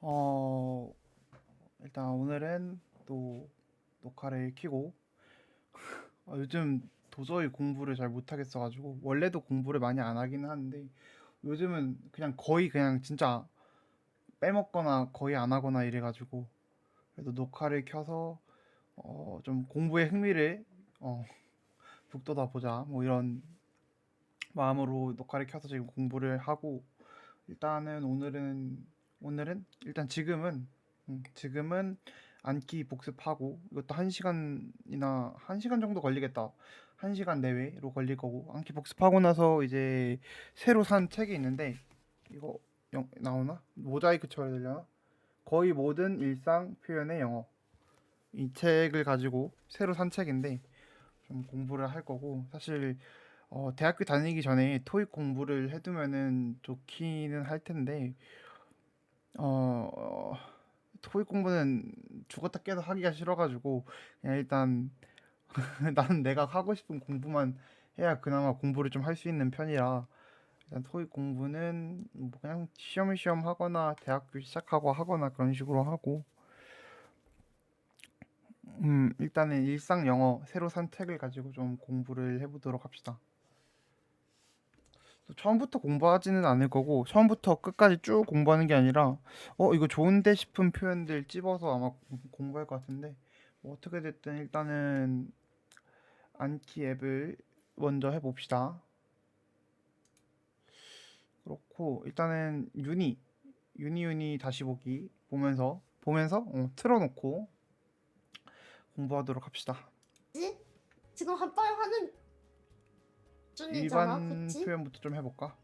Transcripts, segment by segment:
어, 일단 오늘은 또 녹화를 켜고 요즘 도저히 공부를 잘 못하겠어가지고 원래도 공부를 많이 안 하긴 하는데 요즘은 그냥 거의 그냥 진짜 빼먹거나 거의 안 하거나 이래가지고 그래도 녹화를 켜서 좀 공부에 흥미를 어, 북돋아 보자 뭐 이런 마음으로 녹화를 켜서 지금 공부를 하고 일단은 오늘은 일단 지금은 안키 복습하고 이것도 한 시간 정도 걸리겠다. 1시간 내외로 걸릴 거고 안키 복습하고 나서 이제 새로 산 책이 있는데 이거 나오나? 모자이크 처리야 되려나? 거의 모든 일상 표현의 영어 이 책을 가지고 새로 산 책인데 좀 공부를 할 거고 사실 대학교 다니기 전에 토익 공부를 해두면은 좋기는 할 텐데 어, 토익 공부는 죽었다 깨도 하기가 싫어가지고 그냥 일단 나는 내가 하고 싶은 공부만 해야 그나마 공부를 좀 할 수 있는 편이라 일단 토익 공부는 뭐 그냥 시험시험 하거나 대학교 시작하고 하거나 그런 식으로 하고 일단은 일상 영어 새로 산 책을 가지고 좀 공부를 해보도록 합시다. 처음부터 공부하지는 않을 거고 처음부터 끝까지 쭉 공부하는 게 아니라 이거 좋은데 싶은 표현들 찝어서 아마 공부할 것 같은데 뭐 어떻게 됐든 일단은 안키 앱을 먼저 해봅시다. 그렇고 일단은 유니 다시 보기 보면서 틀어놓고 공부하도록 합시다. 지? 지금 합발 하는 중이잖아, 일반 그치? 표현부터 좀 해볼까?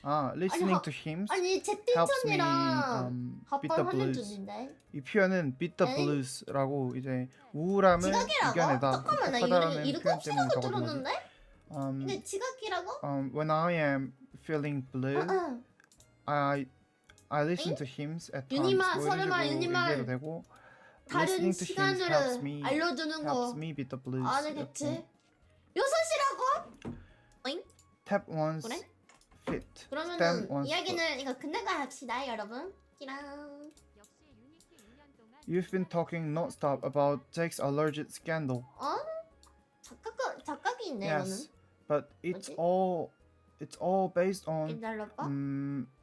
아니, listening to hymns 아니 helps me 채팅창이랑 beat the 합발 하는 blues. 중인데. 이 표현은 beat the 에이? blues라고 이제 우울함을 지각이라고? 이겨내다 잠깐만, 나 톡하다라는 이거 표현 때문에 껍질하고 적어둔 거지. 들었는데? Um, 이게 지각이라고? when I am feeling blue, 응. I I listen 응? to hymns at times. 유니만, 뭐 이런 설마 식으로 얘기해도 유니만 되고, 다른 listening to hymns helps 시간들을 me 알려주는 helps 거 me beat the blues. 아니겠지? 6시라고? 어잉? Tap one's 그래? feet, stand 그러면은 one's foot. 이야기는 이거 끝내가 합시다, 여러분. 끼랑. You've been talking non-stop about Jake's alleged scandal. 어? 작가기 있네, Yes, but 뭐지? it's all based on 기다려봐.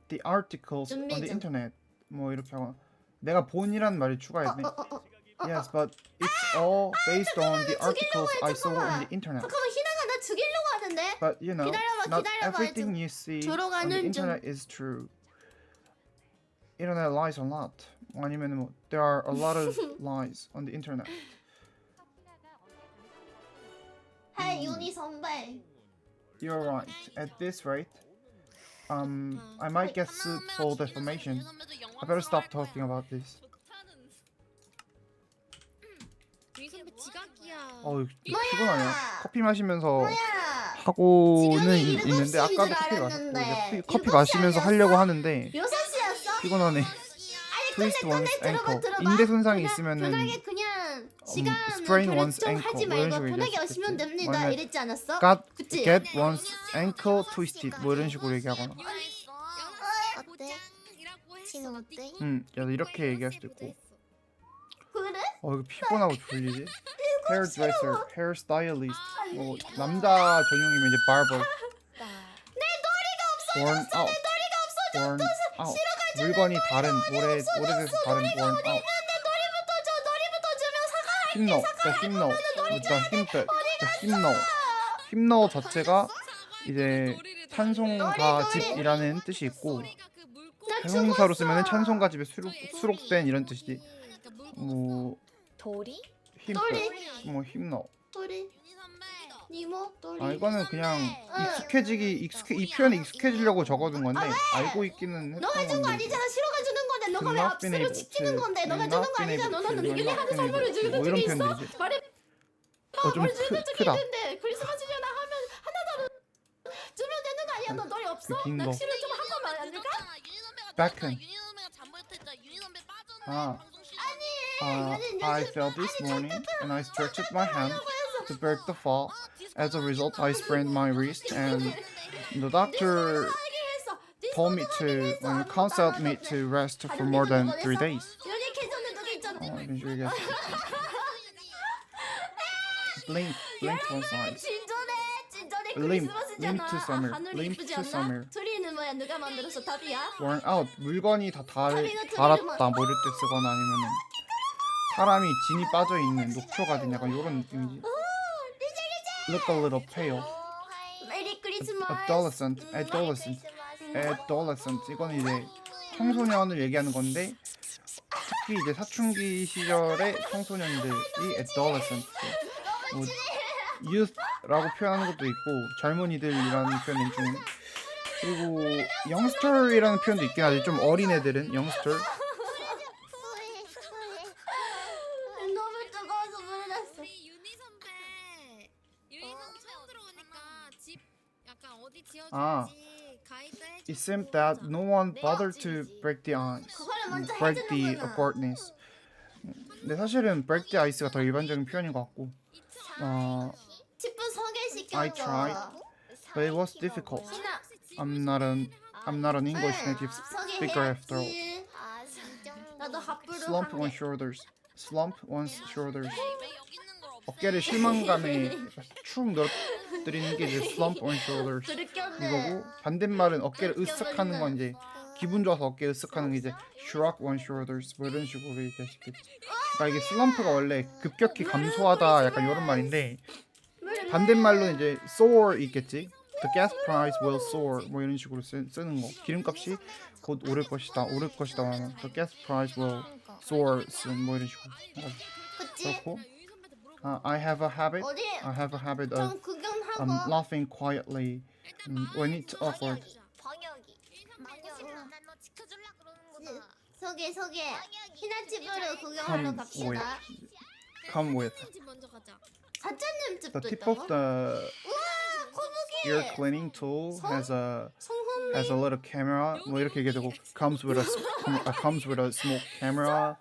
the articles on 준비 the 중. internet. 뭐 이렇게 하고 내가 본이라는 말을 추가했네. 어. Yes, but it's all based on the 잠깐만, articles 죽이려고 해, I saw on the 잠깐만. internet. 잠깐만, 희나가 나 죽이려고 하는데? But you know, not 기다려봐, everything you see on the 들어가는 중. internet is true. Internet lies a lot. 아니면 뭐 there are a lot of lies on the internet. 헤이, 유니 선배. You're right. At this rate, I might get sued for defamation. I better stop talking about this. 선배 지각이야. 피곤하냐? 커피 마시면서 뭐야? 하고는 지금이 있는데 7시인 아까도 줄 커피 알았는데. 마셨고 이제 커피 7시 마시면서 아니었어? 하려고 하는데 6시였어? 피곤하네. 아니, Twist one's ankle. 들어봐. 인대 손상이 그냥 있으면은 편하게 그냥 시간을 sprain 별로 one's 좀 ankle. 하지 뭐 이런 말고 식으로 편하게 얘기했었겠지. 하시면 됩니다. 아니면 이랬지 않았어? 그치? get one's ankle twisted. 뭐 이런 식으로 얘기하거나. 어때? 지금 어때? 야, 이렇게 얘기할 수도 있고. 그래? 이거 피곤하고 졸리지? hairdresser, hairstylist. 뭐 남자 전용이면 이제 barber. worn out. worn out. 물건이 다른 오래돼서 다른 worn out. 놀이부터 주면 사과할게. 힘넣어 자체가 이제 찬송가집이라는 뜻이 있고 대명사로 쓰면은 찬송가집에 수록된 이런 뜻이지. 뭐 도리? 힘넣어. 놀이. 니모 놀이. 이거는 그냥 이 표현에 익숙해지려고 적어둔 건데 알고 있기는 너가 했던 준 거 건데. 아니잖아. 시로가 주는 건데 너가 왜 앞으로 지키는 건데 너가 주는 거 아니잖아. 너는 얘기하는 선물을 주는 뭐 이런 적이 있어? 표현들이지. 말해. 좀 크다. 있는데 크리스마스잖아 하면 하나도 주면 되는 거 아니야? 너 놀이 없어? 긴 거. 낚시를 좀 한 번만 안 될까? Backen. 윤희 선배가 잠버렸다. 윤희 선배 빠져나. 아. 방송 시간. I fell this morning and I stretched my hand to break the fall. As a result, I sprained my wrist and the doctor told me to counseled me to rest for more than 3 days. 여기 괜찮은 게 있잖아. 이런 식으로 얘기했어. Blink once eyes. 진전해 Limp 크리스마스잖아. to summer. 하늘이 Limp 이쁘지 to 않나? summer. 트리는 뭐야? 누가 만들었어? 답이야? Worn out. 물건이 다 다리가 닳았다 뭐 이럴 때 쓰거나 아니면은 사람이 진이 빠져 있는 녹초가 된 약간 이런 느낌이지. Look a little pale. 메리 크리스마스. Adolescent. 이거는 이제 청소년을 얘기하는 건데 특히 이제 사춘기 시절의 청소년들이 adolescent. 뭐 youth라고 표현하는 것도 있고 젊은이들이라는 표현이 좀 그리고 youngster이라는 표현도 있긴 하지. 좀 어린 애들은 youngster. 너무 뜨거워서 물 났어. 우리 유니 선배 처음 들어오니까 집 약간 어디 아. 지어줄지 가이드 해줘. It seemed that no one bothered to break the ice. 그거를 먼저 break the 해주는구나. awkwardness. 근데 사실은 break the ice가 더 일반적인 표현인 것 같고. 10분 소개시켜줘. I tried, but it was difficult. 신아. I'm not an English native speaker after all. 소개해야지. 나도 합부를 Slump 하네. one's shoulders. Slump one's shoulders. 왜 여기 있는 걸 없어? 어깨를 실망감에 축 늘어뜨리는 게 이제 slump on shoulders 들켰네. 이거고 반대말은 어깨를 으쓱하는 건 이제 기분 좋아서 어깨 으쓱하는 게 이제 shrug on shoulders 뭐 이런 식으로 얘기할 수 있겠지. 그러니까 이게 슬럼프가 원래 급격히 감소하다 약간 이런 말인데 반대말로 이제 soar 있겠지. The gas price will soar 뭐 이런 식으로 쓰는 거. 기름값이 곧 오를 것이다. 하면 The gas price will soar 뭐 이런 식으로. 그치? 그렇고 I have a habit 어디? of 좀 구경하고. laughing quietly when it's awkward. 방역이. 난너 지켜줄라 그러는 거다. 소개. 희나 집으로 구경하러 갑시다. Come with. 집 먼저 가자. 사장님 The 집도 tip 있다고? of the 거북이. ear cleaning tool has a 성훈. little camera. 뭐 이렇게 얘기되고 comes with a small camera.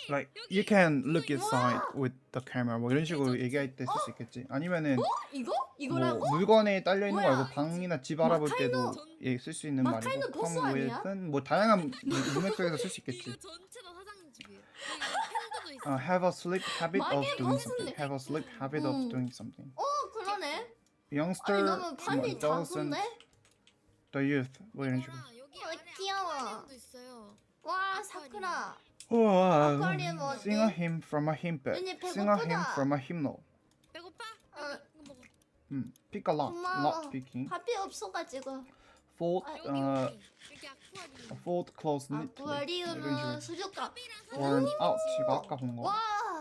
Like you can look inside with the camera. 뭐 이런 식으로 얘기할 때 쓸 수 있겠지. 아니면은 이거? 뭐 이거라고? 물건에 딸려 있는 거 뭐야? 말고 방이나 집 알아볼 때도 마카이노- 쓸 수 있는 마카이노 말이고 보스 come 아니야? with은 뭐 다양한 문맥 속에서 쓸 수 있겠지. 이거 전체가 사장님 집이에요. 여기 팬도도 있어. Have a sleep habit of 막의 doing 보스네. something. Have a sleep habit of doing something. 그러네. Youngster, 아니 너무 판이 adolescent, 작은데? the youth 뭐 이런 식으로. 여기 어, 안에 귀여워. 아쿠아리움도 있어요. 와 사쿠라. 우와, 아쿠아리움 어디? sing a hymn from a hymn book. 언니 Sing a hymn 배고프다. from a hymnal. 배고파? 어. 이거 먹어. Pick a lot, 고마워. not picking. 밥이 없어가지고. Fold, 여기 여기 아쿠아리움. fold close neatly. 아쿠아리움은 이런 식으로. 수족관. Worn out, 이거 아까 본 거. 와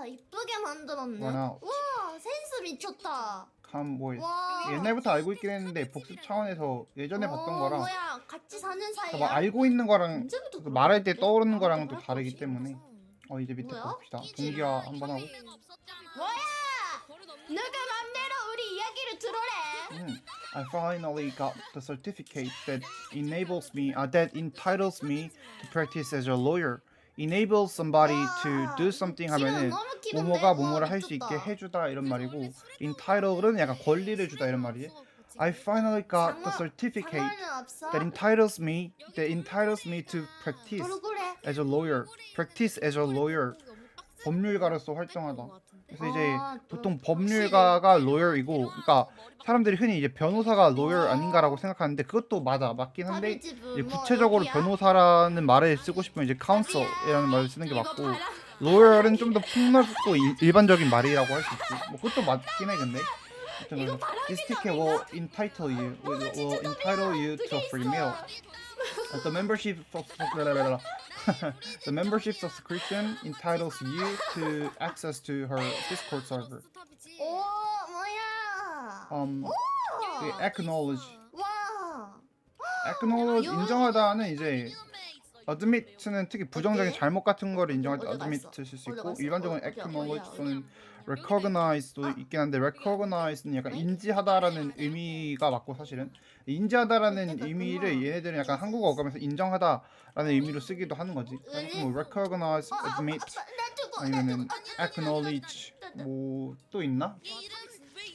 이쁘게 만들었네. Worn out. 와 센스 미쳤다. Come with. 와. 옛날부터 알고 있긴 했는데 복습 차원에서 예전에 봤던 거랑 뭐야 같이 사는 막 사이야? 알고 있는 거랑 언제부터 그 말할 때 그러는데? 떠오르는 거랑은 또 나도 다르기 그럴 때문에 이제 밑에 뭐야? 봅시다. 동기화 한번 하고. 뭐야? 누가 맘대로 우리 이야기를 들어래. I finally got the certificate that entitles me to practice as a lawyer. Enable somebody to do something 하면은 뭐뭐가 뭐뭐를 할 수 있게 해주다 이런 말이고 entitle은 약간 권리를 주다 이런 말이지. I finally got the certificate 상관은 없어. that entitles me to practice 그래. as a lawyer. Practice as a lawyer. 법률가로서 활동하다. 그래서 이제 보통 법률가가 lawyer이고, 그러니까 사람들이 흔히 이제 변호사가 lawyer 아닌가라고 생각하는데 그것도 맞긴 한데 이제 구체적으로 변호사라는 말을 쓰고 싶으면 이제 counsel이라는 말을 쓰는 게 맞고, lawyer은 좀 더 폭넓고 일반적인 말이라고 할 수 있지. 뭐 그것도 맞긴 해 근데. This ticket will entitle you to a free meal. The membership the membership subscription entitles you to access to her Discord server. 오 뭐야? Acknowledge. 와. Acknowledge 인정하다는 이제 admit는 특히 부정적인 잘못 같은 거를 인정할 때 어디 갔어? admit 쓸 수 어디 있고 갔어? 일반적으로 어디야? acknowledge 어디야? 또는 recognize도 있긴 한데 recognize는 약간 인지하다라는 의미가 맞고 사실은 인지하다라는 의미를 얘네들은 약간 한국어 어감에서 인정하다라는 의미로 쓰기도 하는 거지. 그래서 뭐 recognize, admit 아니면은 acknowledge 뭐 또 있나?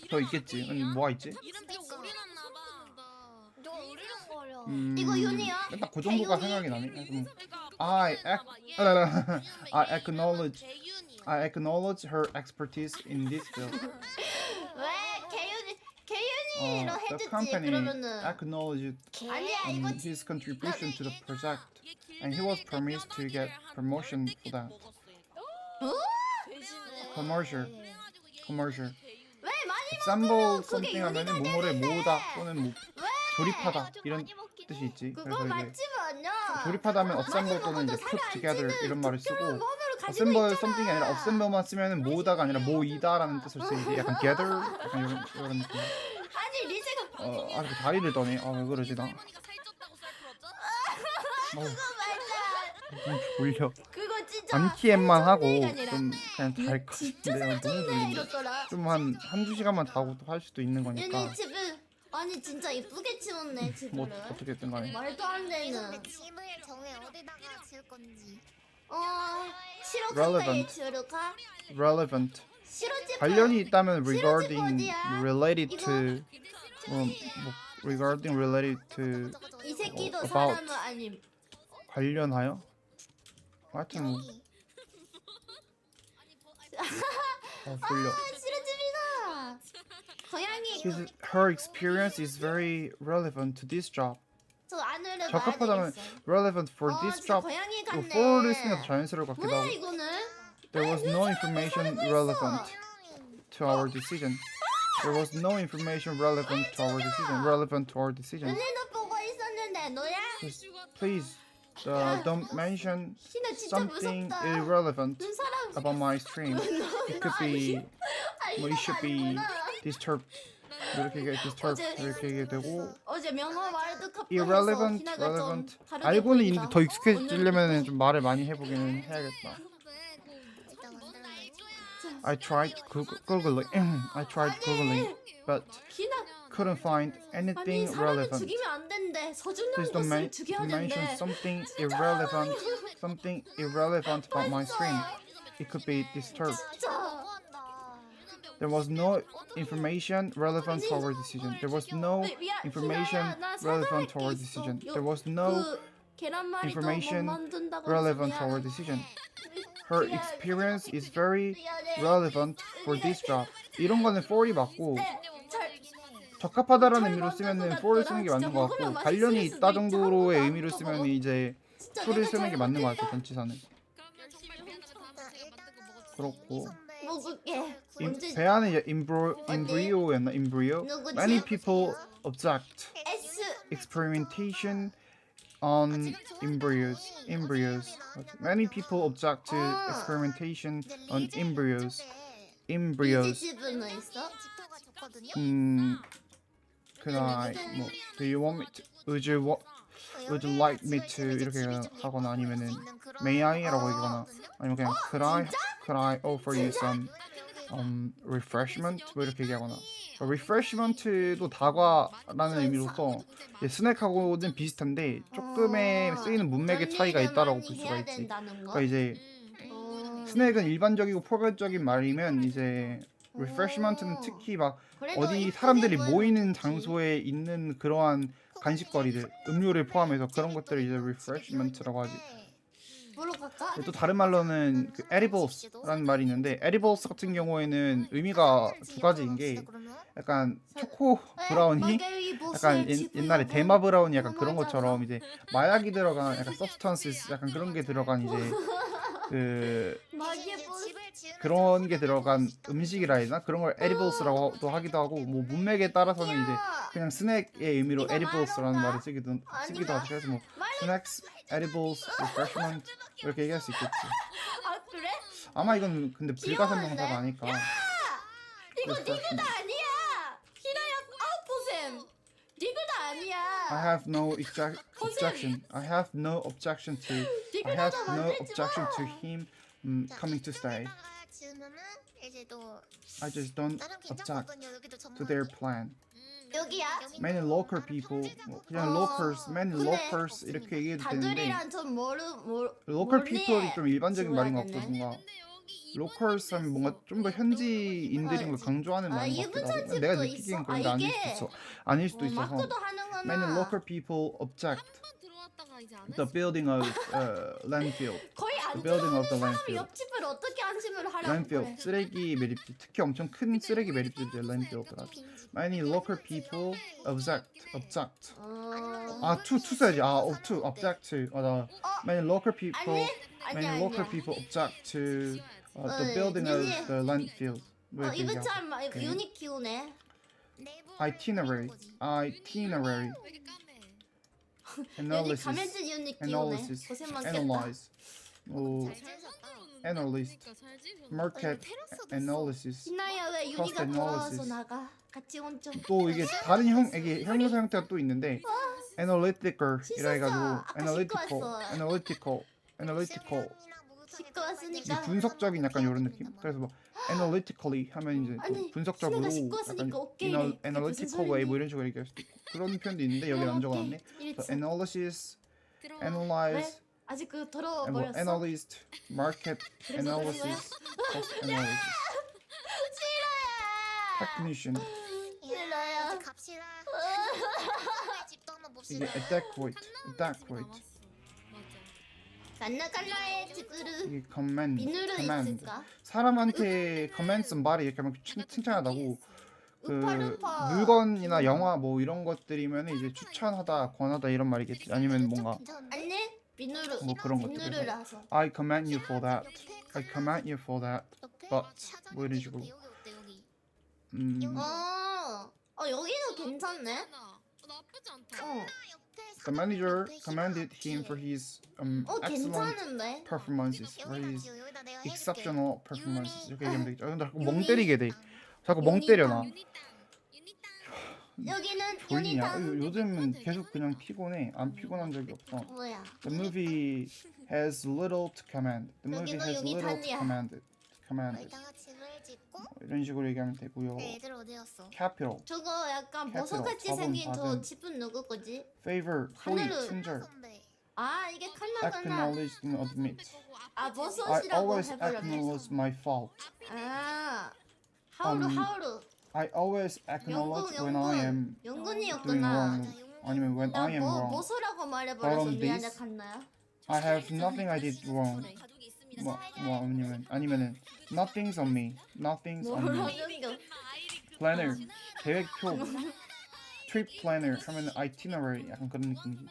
더 있겠지. 아니 뭐가 있지? 이름 되게 오래 났나 봐. 너 이름거려. 이거 윤이야? 일단 그 정도가 개윤이? 생각이 나네. 그래서 뭐, I acknowledge her expertise in this field. 왜 개윤이로 The 해주지 company 그러면은 acknowledged 아니야 이거 his contribution to the project, and he was promised to get promotion for that. Commercial. 왜 많이 Assemble 그게 something 하면은 윤희가 뭐뭐를 되는데. 모으다 또는 뭐 왜? 조립하다 이런 뜻이 있지. 그거 그래서 이제 맞지만 않냐? 조립하다면 assemble 또는 이제 put together 이런 말을 쓰고 assemble something이 아니라 assemble만 쓰면은 모으다가 아니라 모이다라는 뜻을 쓰이지. 약간 gather 약간 이런 느낌. 아니 리즈가 아주 다리를 떠네. 왜 그러지 나. 그거 맞아. 좀 졸려. 그거 진짜 안키엠만 하고 아니라 좀 그냥 잘 것 진짜 같은데 너무 살쪘네 졸린데. 이랬더라. 좀 한두 시간만 자고 또 할 수도 있는 거니까. 윤희 집을 아니 진짜 이쁘게 치웠네 집을. 뭐 어떻게 됐든 간에. 말도 안 되는. 집을 정해 어디다가 지을 건지. 시로카에 Relevant. 지으려까? relevant. 시로집 관련이 있다면 시로집 regarding 어디야? related 이거? to 뭐 regarding related to 이 새끼도 about. 사람은 아님. 관련하여? 하여튼 뭐 졸려. 시로집이다. 고양이 Her experience is very relevant to this job. 저 안으로 적합하다면 봐야 relevant for 되겠어. this 진짜 job. 고양이 이거 같네. for를 쓰면 더 자연스러울 것 같기도 뭐야 하고. 이거는? There was no information relevant to our decision. There was no information relevant to our decision. Relevant to our decision. 윤희도 보고 있었는데 너야? Please, don't mention 희나 진짜 something 무섭다. irrelevant 눈 사람 about my stream. It could be, it should be disturbed. 이렇게 얘기해, disturbed 이렇게 얘기되고. 어제 명화 월드컵 Irrelevant, 희나가 relevant. 좀 다르게 알고는 보인다. 있는데 더 익숙해지려면 좀 말을 많이 해보기는 해야겠다. I tried googling, but 희나 couldn't find 아니 anything 사람을 relevant. 죽이면 안 된대. 서준영 Please don't 것을 죽여야 mention 된대. something irrelevant about my stream. It could be disturbed. 진짜. There was no information relevant to our decision. There was no information relevant to our decision. There was no 그 계란말이도 information 못 만든다고 relevant to 해서 our 미안해. decision. Her experience is very 미안해. relevant for this job. 이런 거는 for이 맞고 네, 잘 적합하다라는 잘 의미로 쓰면은 만든 것 for을 같더라. 쓰는 게 맞는 진짜 것 같고 먹으면 관련이 맛있을 있다 수도 있지. 정도의 한 의미로 번도 쓰면 먹어. 이제 진짜 to를 내가 쓰는 게 맞는 것 같아 잘못했다. 전치사는. 그렇고 먹을게. 언제 배 안에 embryo였나 embryo. 누구지? Many people object S experimentation on embryos. Many people object to experimentation on embryos. 이지 집은 있어? Can I 뭐 do you want me to would you like me to 이렇게 하거나 아니면은 may I라고 얘기하거나 아니면 그냥 could I offer you some refreshment 뭐 이렇게 얘기하거나 refreshment도 다과라는 의미로서 스낵하고는 비슷한데 조금의 쓰이는 문맥의 차이가 있다라고 볼 수가 있지. 그러니까 이제 스낵은 일반적이고 포괄적인 말이면 이제 refreshment는 특히 막 어디 사람들이 모이는 장소에 있는 그러한 간식거리들, 음료를 포함해서 그런 것들을 이제 refreshment라고 하지. 뭐로 갈까? 또 다른 말로는 그 edibles라는 말이 있는데 edibles 같은 경우에는 의미가 두 가지인 게 약간 초코 브라우니, 약간 옛날에 대마 브라우니 약간 그런 것처럼 이제 마약이 들어간 약간 substances 약간 그런 게 들어간 이제 그 그런 게 들어간 음식이라 해야 되나? 그런 걸 edibles라고도 하기도 하고 뭐 문맥에 따라서는 이제 그냥 스낵의 의미로 edibles라는 말을 쓰기도 하고 그래서 뭐 snacks, edibles, refreshment 이렇게 얘기할 수 있겠지. 아 그래? 아마 이건 근데 불가산명사가 아니까. 이거 니그다 아니야. 희나야 아웃포셈. 니그다 아니야. I have no objection. I have no objection to him coming to stay. I just don't object to their plan. 여기야? Many local people, 뭐 그냥 many 근데 locals 이렇게 얘기해도 되는데 다들이란 좀 local people이 좀 일반적인 지워야 말인 것 같고 되네. 뭔가 로컬스 하면 뭔가 좀 더 현지인들인 걸 강조하는 마음 이분 같기도 하고 편집도 내가 있어? 느끼기엔 그런데 아닐 수도 있어. 아닐 수도 있어서 마크도 하는구나. Many local people object 한번 들어왔다가 이제 안 the 했어. building of landfill. 거의 안 The building of the 들어오는 사람이 landfill. 옆집을 어떻게 안심을 하라고 landfill 그래. 쓰레기 매립지 특히 엄청 큰 쓰레기 매립지들 landfill더라. Many local people object. to 써야지. to object. 나 many local people many local people object to the building of the landfill. 뭐 이렇게 이분 얘기하고. 참 네. 유닛 키우네. itinerary 왜 이렇게 까매? 유닛 analysis 가면진 유닛 키우네. analysis 고생 많겠다. analyze 뭐 analyst 그러니까 잘 지으셨네. market analysis 희나야 왜 cost 유닛가 돌아와서 analysis. 나가? 같이 온 좀. 또 이게 다른 이게 형용사 형태가 또 있는데 analytical이라 해가지고 아까 analytical 씻고 왔으니까. 이게 분석적인 약간 이런 느낌. 그래서 뭐 analytically 하면 이제 또 아니, 분석적으로 신우가 씻고 왔으니까 약간 오케이래. 그게 무슨 analytical way 뭐 이런 식으로 얘기할 수도 있고 그런 표현도 있는데 여기는 안 적어놨네. 그래서 analysis, 들어와. analyze, 왜? 아직 그 더러워 뭐 버렸어. analyst, market 그래서 그런 거야? analysis, cost analysis, technician. 싫어요. 갑시다. 집도 한번 이게 봅시다. adequate. 맞아. 간나간나의 집으로 이게 command. 비누를 있을까? 사람한테 command 쓴 말이 이렇게 하면 칭찬하다고 그 우파루파. 물건이나 영화 뭐 이런 것들이면 이제 추천하다, 권하다 이런 말이겠지. 아니면 뭔가 아니 비누를 뭐 그런 것들. 비누를라서. I commend you for that. I commend you for that. but 뭐 이런 식으로. 여기는 괜찮네. 나쁘지 않다. The manager commended him for his excellent 괜찮은데. performances, for his exceptional performances. 이렇게 얘기하면 되겠죠. 근데 자꾸 멍 때리게 돼. 자꾸 멍 때려 나. 여기는 졸리냐? 유니탄. 요즘은 계속 그냥 피곤해. 안 피곤한 적이 없어. 뭐야? The movie has little to commend. The movie 여기도 has little to 유니탄이야. commend. 일단가 집을 짓고 이런 식으로 얘기하면 되고요. 애들 어디였어? Capital, 저거 약간 캐피럴, 버섯같이 저분 생긴 저 받은- 집은 누구 거지? favor, 호의, 하늘을- 친절. 선배. 이게 칸나구나. Acknowledge and admit. I 버섯이라고 always 해버렸네. acknowledge my fault. 하우루. I always acknowledge when I am doing 영근이었구나. wrong. 아니면 when I am wrong. 뭐소라고 말해버려서 But on 미안해 this- 칸나야. I have nothing I did wrong. 뭐 아니면은 nothing's on me. Nothing's on me. 뭐라고? Planner, 계획표. Trip planner 하면 itinerary 약간 그런 느낌이지.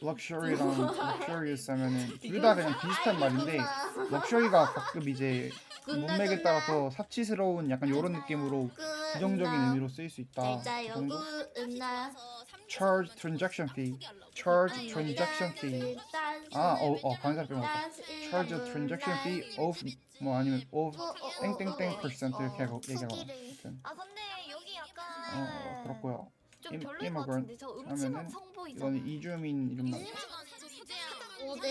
Luxury랑 luxurious 하면은 둘 다 그냥 비슷한 말인데 luxury가 가끔 이제 문맥에 따라서 사치스러운 약간 이런 느낌으로 부정적인 의미로 쓰일 수 있다. 자 그 정도? 요구나. Charge transaction fee. Charge transaction fee. 관사 빼먹었다. Charge a transaction fee of 뭐 아니면 of 땡땡땡 percent 이렇게 하고 얘기하고. 아무튼 근데 여기 약간 그렇고요. 좀 별로인 것 immigrant 같은데 저 하면은 음침한 성보이잖아. 이거는 이주민 이름 말. 어디?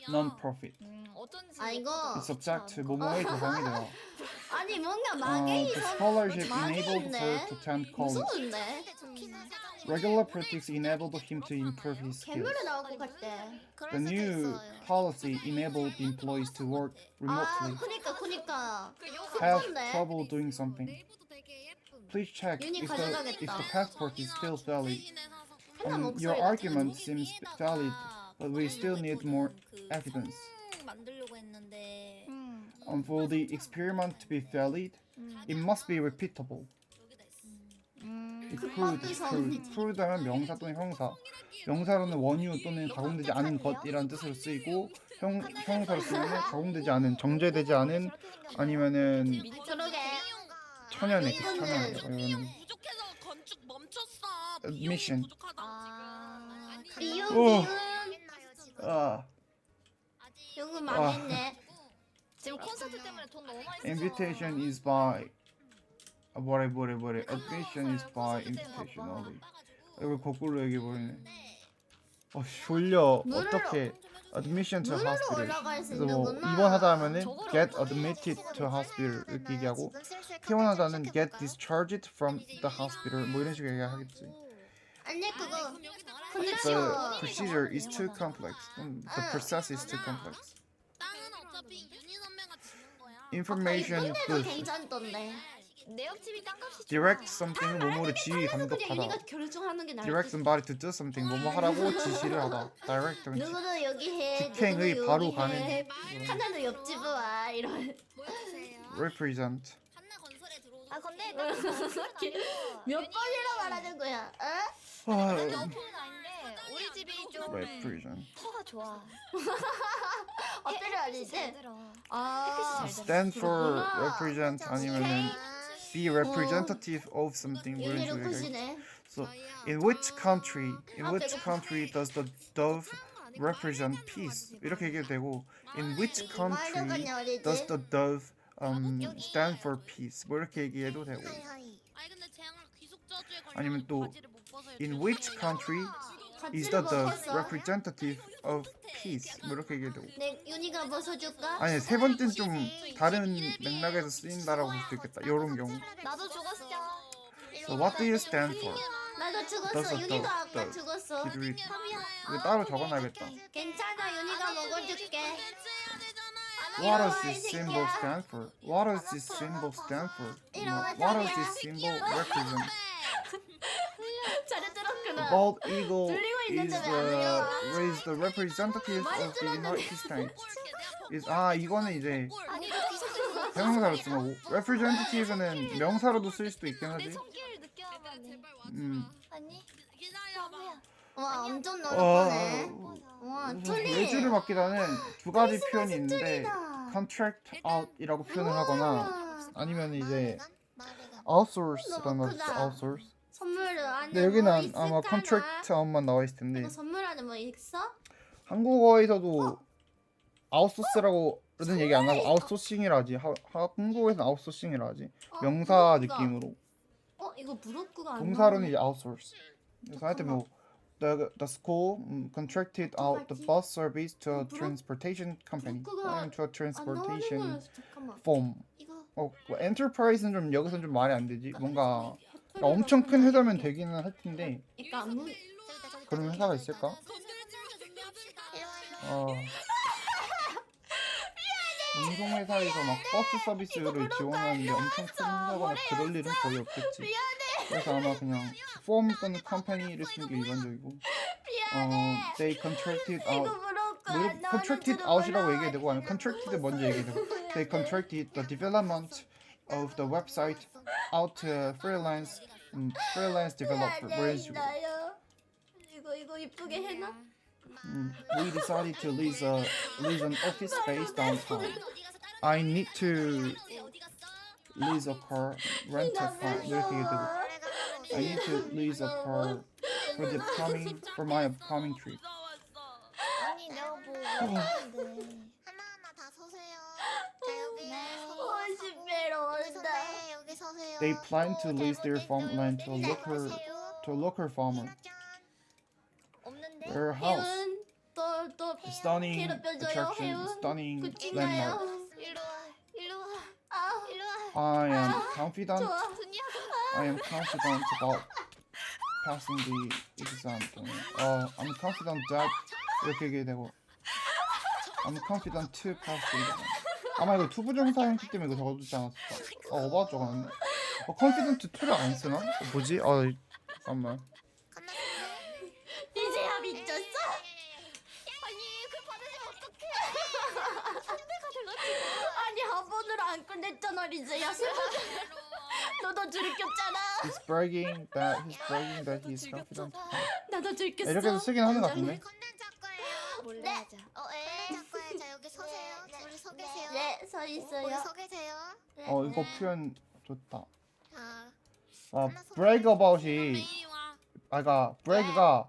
Non-profit. 어쩐지. 이거 It's subject to 뭐뭐에 대상이 돼요. 아니 뭔가 마개이 The scholarship 마개 enabled her 있네. to attend college. 무서운데? Regular practice enabled him to improve his skills. 괴물에 나올 것 같대. The new policy enabled employees to work remotely. 그니까. Have 그건데. trouble doing something. 네이버도 되게 예쁨. Please check 유닛 if 가져가겠다. the passport is still valid. 하나 Your 목소리 argument seems valid, but we still need more evidence. 만들려고 했는데. For the experiment to be valid, it must be repeatable. crude 하면 명사 또는 형사. 명사로는 원유 또는 가공되지 않은 것이라는 뜻으로 쓰이고 형용사로 쓰면 가공되지 않은, 정제되지 않은 아니면은 그러게. 천연의 천연의 이거는 부족해서 건축 멈췄어. admission. 비용 오. 비용. 요거 망했네. 지금 콘서트 때문에 돈 너무 많이 Invitation is by 뭐래 admission is by invitation only. 이거 거꾸로 얘기해버리네. 졸려. 어떻게 admission to 문으로 hospital. 올라갈 수 그래서 뭐 있는구나. 입원하다 하면은 get admitted to hospital 이렇게 얘기하고 퇴원하다는 get discharged from the hospital 뭐 이런 식으로 얘기하겠지. 아니 그거 The procedure is too complex. The process is too complex. 땅은 어차피 윤희 선배가 지는 거야. information 이쁜데도 boost. 괜찮던데. 내 옆집이 땅값이 direct something 뭐뭐를 지휘 그냥 감독하다. 윤희가 결정하는 게 나을 direct 듯. somebody to do something 뭐뭐 하라고 지시를 하다. direct 누구는 여기 해. 직행의 누구는 바로 여기 가는 해. 하나는 옆집으로 와. 이런. 모여주세요. represent. 한나 건설에 들어오죠. 아 근데 나 그건 아니고 몇 윤희 번이나 말하는 거야? 어? 아, 옆은 아닌데 우리 집이 좀 represent. 터가 좋아. 어때를 잘 아니지? 들어. 아. 햇빛이 잘 stand for 그렇구나. represent 아니면은 be representative of something 뭐 이런 윤희로 식으로 얘기해. 크시네. So 저희야, in which country 배고파. does the dove represent peace? 이렇게 얘기해도 되고 in which country does the dove stand for peace? 뭐 이렇게 얘기해도 되고 아니 근데 재앙을 귀속 저주에 걸려. 아니면 또 바지를 못 벗어요. in which 죄송해요. country is the dove representative of peace? 뭐 이렇게 얘기해도 되고 내 윤희가 벗어줄까? 아니 세 번째는 좀 다른 맥락에서 쓰인다라고 볼 수도 있겠다. 이런 경우. 나도 죽었어. So what do you stand for? 나도 죽었어. 떴어, 윤희도 떴, 아까 떴. 죽었어. Did we- 이거 따로 적어놔야겠다. 괜찮아. 윤희가 먹어줄게. What does this symbol stand for? What does this symbol stand for? What does this symbol represent? 잘 The 들었구나. bald eagle 들리고 있는데 is 왜안 the representative of the United States. 이거는 이제 아니 너 귀속된 대명사로 쓰고 representative는 명사로도 쓸 수도 있긴 내 하지. 손길을 느껴야만 해. 아니 기다려봐. 바보야. 와 엄청 어, 넓어네. 와 외주를 틀리. 맡기다는 두 가지 표현이 있는데 틀리다. contract out이라고 표현을 하거나 와. 아니면 이제 outsource라는 너무 걸 써. 크다. outsource. 선물 안에 근데 여기는 뭐 아마 있을까나? contract out만 나와 있을 텐데 이거 선물 안에 뭐 있어? 한국어에서도 아웃소스라고는 얘기 안 하고 아웃소싱이라 하지. 한국어에서는 아웃소싱이라 하지. 명사 브로커가. 느낌으로. 이거 브로커가 안 동사로는 나오네. 이제 outsource. 그래서 하여튼 뭐 the school contracted out the bus service to a transportation company. 브로커가 아니면 to a 안 나오는 transportation 거였어. 잠깐만. firm. 이거 뭐 enterprise는 좀 여기서는 좀 말이 안 되지. 뭔가 엄청 큰 회사면 되기는 할 텐데 그러니까 아무 그런 회사가 있을까? 운송회사에서 막 버스 서비스를 지원하는데 엄청 큰 회사거나 그럴 일은 거의 없겠지. 그래서 아마 그냥 firm 또는 company를 쓰는 게 일반적이고. They contracted 이거 out. 브로커 뭐 안 나오는 contracted 줄은 out이라고 몰라. 얘기해야 되고 아니면 contracted 먼저 얘기해야 되고. They contracted the development of the website out to freelance developer. 뭐 이런 식으로. 나요. 이거 이쁘게 해놔. We decided to lease an office space downtown. I need to lease a car, rent a car. 이렇게 얘기해도 되고. I need to lease a car for my upcoming trip. 아니 내가 뭐 못하는데. 하나하나 다 서세요. 자 여기 오십배로 온다. 여기 서세요. They plan to lease their farmland to a local farmer. 없는데? Their house, 또또 stunning 괴롭혀줘요, attraction, 해운. stunning 그치나요? landmark. 일로 와. 일로 와. 아 일로 와. I am confident. 좋아. 두니야가. I am confident about passing the exam. I'm confident that 이렇게 얘기해야 되고. I'm confident to pass the exam. 아마 이거 투부정사 형태 때문에 이거 적어두지 않았을까? 어바 적어놨네. confident to를 안 쓰나? 뭐지? 잠깐만. 이제야 미쳤어? 아니 그걸 받으시면 어떡해. 상대가 돼가지고. 아니 한 번으로 안 끝냈잖아 리즈야. 세 번. 너도 들켰잖아. He's bragging that he's confident. 나도 들켰어. 이렇게 해서 쓰긴 하는 것 같은데. 컨텐츠 할 거예요. 몰래 하자. 컨텐츠 할 거예요. 자 여기 서세요. 둘이 서 계세요. 네, 서 거기 있어요. 서 계세요. 이거 표현 좋다. 자 brag about이 이리 와. 그러니까 brag가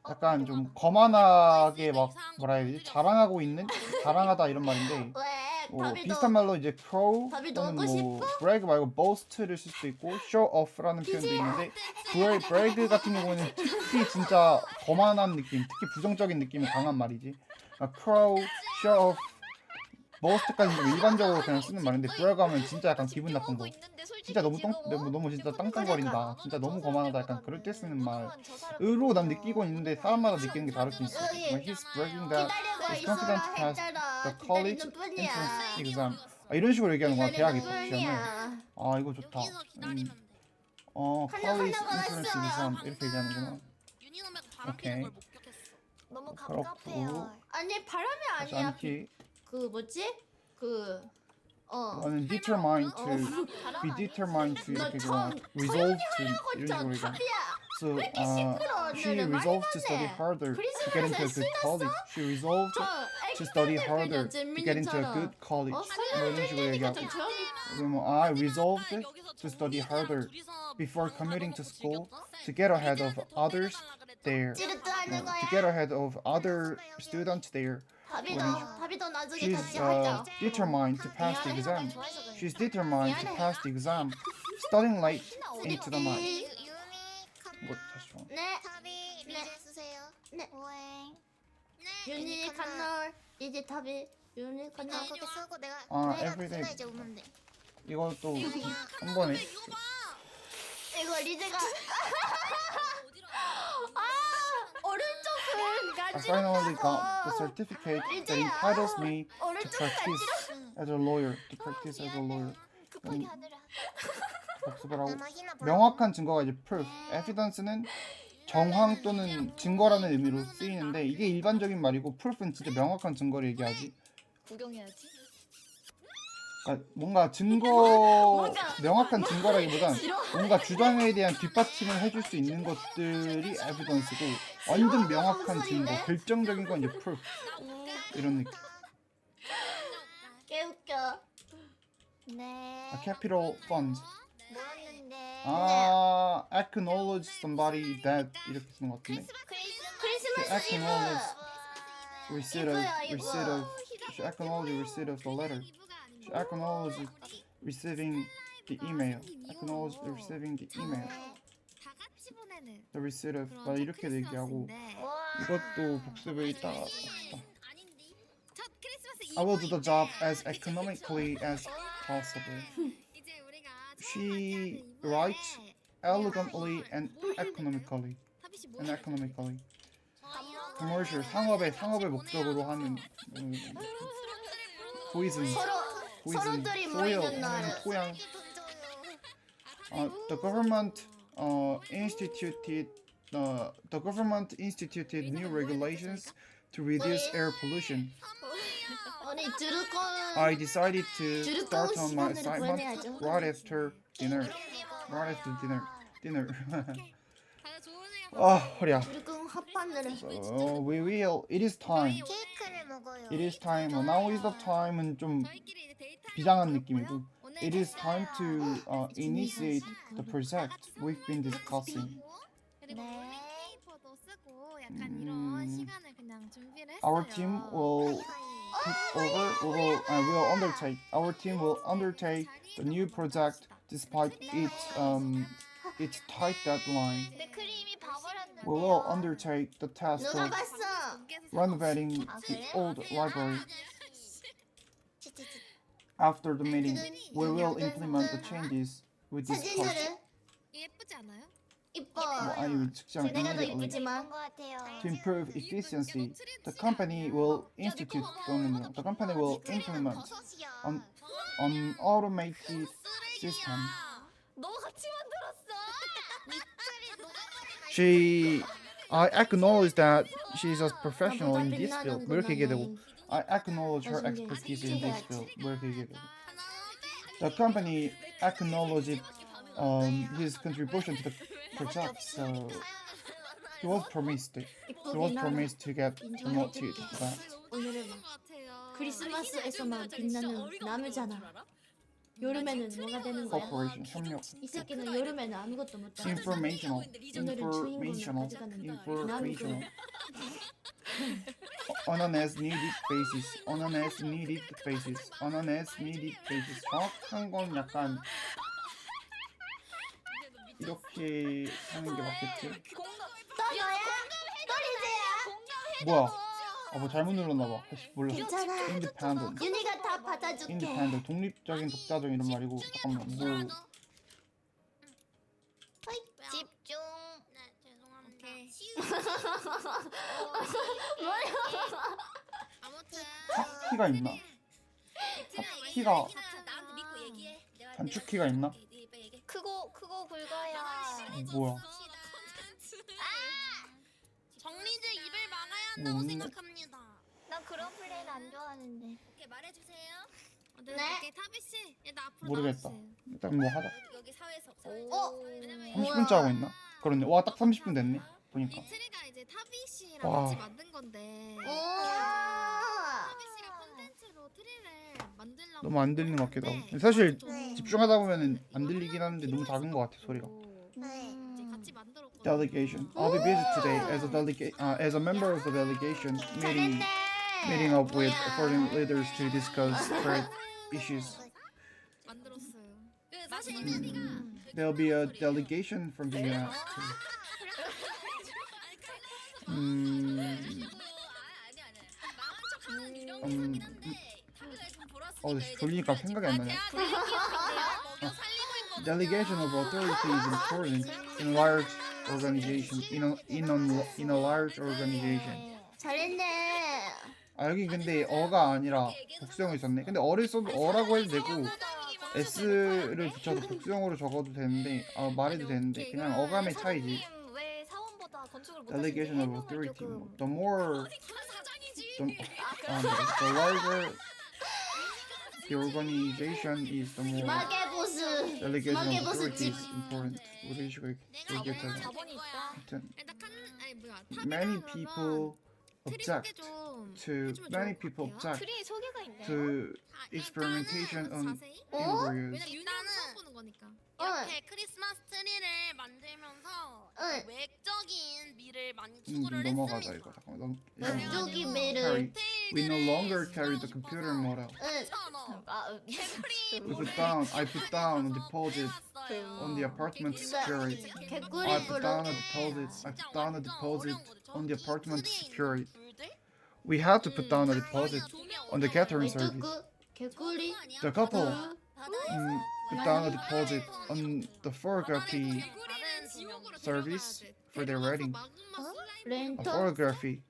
약간 좀 거만하게 막 뭐라 해야 되지? 자랑하다 이런 말인데 왜? 답이 비슷한 말로 이제 crow 답이 또는 넣고 뭐 brag 말고 boast를 쓸 수도 있고 show off라는 표현도 있는데 brag 같은 경우는 특히 진짜 거만한 느낌, 특히 부정적인 느낌이 강한 말이지. 그러니까 crow, show off, boast까지 좀 일반적으로 그냥 쓰는 말인데 brag 하면 진짜 약간 기분 나쁜 거. 진짜 너무 너무 진짜 땅땅거린다. 진짜 너무 거만하다. 약간 그럴 때 쓰는 말으로 난 느끼고 있는데 사람마다 느끼는 게 다를 수 있어. He's bragging that 기다리고 he's 있어라 confident to pass 했잖아. the college 기다리는 뿐이야. entrance exam. 이런 식으로 얘기하는 거야 대학 입학 시험을. 꿀이야. 아 이거 좋다. 여기서 기다리면 돼. college 하나가 entrance 왔어. exam 이렇게 얘기하는구나. 유니놈에도 바람 오케이. 피는 걸 목격했어. 너무 그렇고. 갑갑해요. 아니 바람이 다시 아니야. 안키. 그 뭐지? 너는 determined to 바람 be 아니야? determined to 너 이렇게 처음 얘기하고 resolve to 이런 거쳐 식으로 얘기하. 탑이야. So 시끄러워, she 오늘은. resolved to 말이 study 안 돼. harder to get into a good 크리스마스에 college. She resolved to study harder to get into a good college. 뭐 이런 식으로 얘기하고. 그러면 I resolved to study harder before commuting to school to get ahead of others there. 찌르뜨하는 to 거야. get ahead of other students there. 밥이도 나중에 She's 같이 하자. determined to pass the exam. She's determined to pass the exam. Studying late into the night. 유미 뭐 잠시만. 네. 탑이 리제 쓰세요. 네. 오행. 윤희 간널 이제 탑이 윤희 간널. 나 그렇게 쓰고 내가 everyday. 내가 이제 오면 돼. 이것도 한 번에. 이거 리제가 오른쪽은 I 가지. finally got the certificate that entitles me to 오른쪽은 practice as a lawyer. To practice as a lawyer. 급하게 하느라. 복습을 하고. 아마 희나 명확한 증거가 이제 proof. evidence는 정황 또는 증거라는 의미로 쓰이는데 이게 일반적인 말이고 proof는 진짜 명확한 증거를 얘기하지. 구경해야지. 그러니까 뭔가 증거 명확한 증거라기보단 뭔가 주장에 대한 뒷받침을 해줄 수 있는 것들이 evidence고 완전 명확한 증거, 결정적인 건 이제 proof 이런 느낌. 개 웃겨. 네. capital fund. 뭐였는데? acknowledge somebody that 이렇게 쓰는 것 같은데. 크리스마스 이브. acknowledge receipt of 이거야, 이거. she acknowledge receipt of the letter. She acknowledge receiving the email. Acknowledge receiving the email. 다 같이 보내는 The receipt of 그런 이렇게 얘기하고 크리스마스인데. 와. 이것도 복습을 이따가 아닌디. 첫 크리스마스 I will do the job 이브인데 as economically as possible. 이제 우리가 She 처음 만나는 writes 이브에 elegantly and economically. 타비 씨 And 뭐야? economically. 저요? commercial 상업의 목적으로 하는 poison. 서로들이 soil 모이는 날. 토양. The government instituted new regulations to reduce air pollution. 아니 들을 거는 I decided to 줄을 start 끄고 on my 시간을 assignment 보내야죠. right after dinner. Right after dinner. 다들 좋은 시간 아 허리야. 지금 합반을 해. We will. It is time. 케이크를 먹어요. It is time. Now is the time은 좀 저희끼리 이제 데이트 비장한 느낌이고. It is time to initiate the project we've been discussing. 그리고 네. 페이퍼도 쓰고 약간 이런 시간을 그냥 준비를 했어요. Our team will our team will undertake the new project despite its tight deadline. 근데 크림이 봐버렸는데. We will undertake the task 누가 of 봤어? renovating the old library. After the meeting, we will implement the changes we discussed. 사진들은 예쁘지 않아요? 이뻐. 아니 직장 내가 더 immediately. 이쁘지만. 것 같아요. To improve efficiency, the company will implement an automated system. 너 같이 만들었어. I acknowledge that she is a professional in this field. 뭐 이렇게 얘기되고 I acknowledge her expertise in this field. 뭐 이렇게 얘기되고 The company acknowledged his contribution to the project, so he was promised to get promoted to that. 오늘은 것 같아요. 크리스마스에서만 빛나는 나무잖아. 여름에는 뭐가 되는 거야? Cooperation, 협력, 이 새끼는 여름에는 아무것도 못해. informational, 나무고. on an as needed basis. 정확한 건 약간 이렇게 하는 게 맞겠지? 또 너야? 또 리제야? 뭐야? 뭐 잘못 눌렀나 봐. 몰라. 괜찮아. Independent. 윤희가 다 받아줄게. Independent. 독립적인 독자적 이런 말이고 잠깐만 뭐 집중. 네, 죄송합니다. 아무튼 키가 있나? 이틀에 키가 나한테 믿고 얘기해. 단축키가 있나? 크고 굵어야. 뭐야? 정리제 입을 막아야 한다고 없네. 생각합니다. 난 그런 플레이는 안 좋아하는데. 오케이 말해주세요. 네. 오케이 타비 씨, 나 앞으로 모르겠다. 나와주세요. 일단 뭐 하자. 여기 사회석. 왜냐면 30분째 하고 있나? 그렇네. 와, 딱 30분 됐네. 보니까. 이 트리가 이제 타비 씨랑 와. 같이 만든 건데. 오. 타비 씨가 콘텐츠로 트리를 만들려고. 너무 안 들리는 것 같기도 하고. 네. 사실 네. 집중하다 보면은 안 들리긴 하는데 너무 작은 것 같아 소리가. 네. 이제 같이 만들었거든요. Delegation. I'll be busy today as a member of the delegation meeting up with foreign leaders to discuss current issues. 만들었어요. 사실 타비가 There'll be a delegation from the US. 졸리니까 생각이 안 나네. Delegation of authority is important in large organization. In a large organization. 잘했네. 아 여기 근데 어가 아니라 복수형이 있었네. 근데 어를 써도 어라고 해도 되고 s를 붙여서 복수형으로 적어도 되는데 말해도 되는데 그냥 어감의 차이지. 왜 사원보다 건축을 못 Delegation of 하시는지 authority. 해명을 조금. The more the larger the organization is, the more 마개보스. delegation of 마개보스 authority 집. is important. 우리 식으로 얘기했잖아. 자본이 있다. 하여튼 일단 아니 뭐야. many people object many people object 트리 소개가 있네요. to experimentation on 어? embryos. 일단은 처음 보는 거니까. 어. 이렇게 크리스마스 트리를 만들면서 응. 외적인 미를 많이 추구를 넘어가자 했습니다. 이거 잠깐만. 왼쪽이 매를. Carry. We no longer carry the computer model. 응. I put down a deposit on the apartment security. I put down a deposit on the apartment security. We had to put down a deposit on the catering service. 개꿀이. The couple put down a deposit on the photography service for their wedding. 렌터. Photography.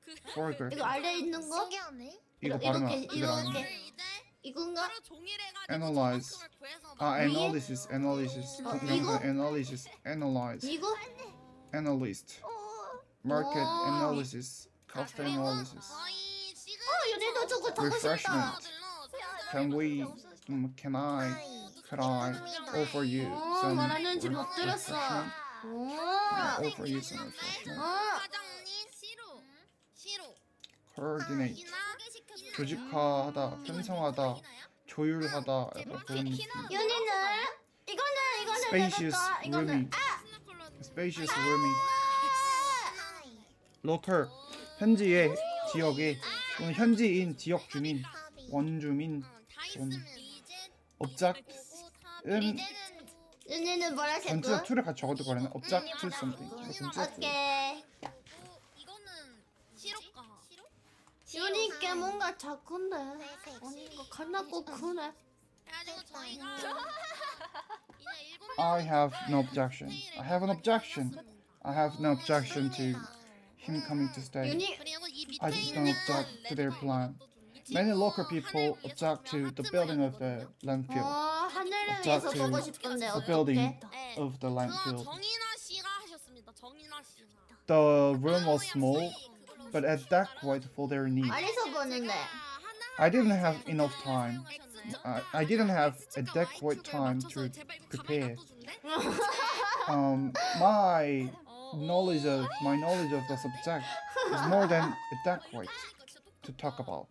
이거 아래 있는 거? 신기하네. 이거 발음 이렇게 그대로 안 해. 이렇게. 이건가? Analyze. Analysis. 이거? Analysis. Analyze. 이거? Analyst. Market analysis. Cost analysis. 얘네도 저거 적고 싶다. Refreshment. Can I offer you some 말하는지 못 들었어. refreshment? Offer you some refreshment? 사장님 시로 Coordinate. 조직화하다, 편성하다, 조율하다, 약간 그런 느낌. 윤희는? 이거는 Spacious, 내가 이거는 roomy. Spacious, roomy. Local. 현지의 지역의 또는 현지인, 지역 주민, 원주민. Object은 윤희는 뭐라 전체 했고? 툴을 같이 적어도 거래나? Object to something. 이거 전체 툴. 오케이. 이거는 시로가 윤희께 뭔가 작은데. 아니 이거 갓나고 크네. 그래가지고 저희가 이제 I have no objection. I have an objection. I have no objection to him coming to stay. 윤희 그리고 이 밑에 I just 있는 don't object to their plan. Many local people object to the building of the landfill. 하늘을 위해서 object 보고 to 싶은데 the 어떻게? building 네. of the 그거 landfill. 정인아 씨가 하셨습니다. 정인아 씨가. The room was small, but adequate for their needs. 아래서 보는데. I didn't have enough time. I didn't have adequate time to prepare. My knowledge of the subject is more than adequate to talk about.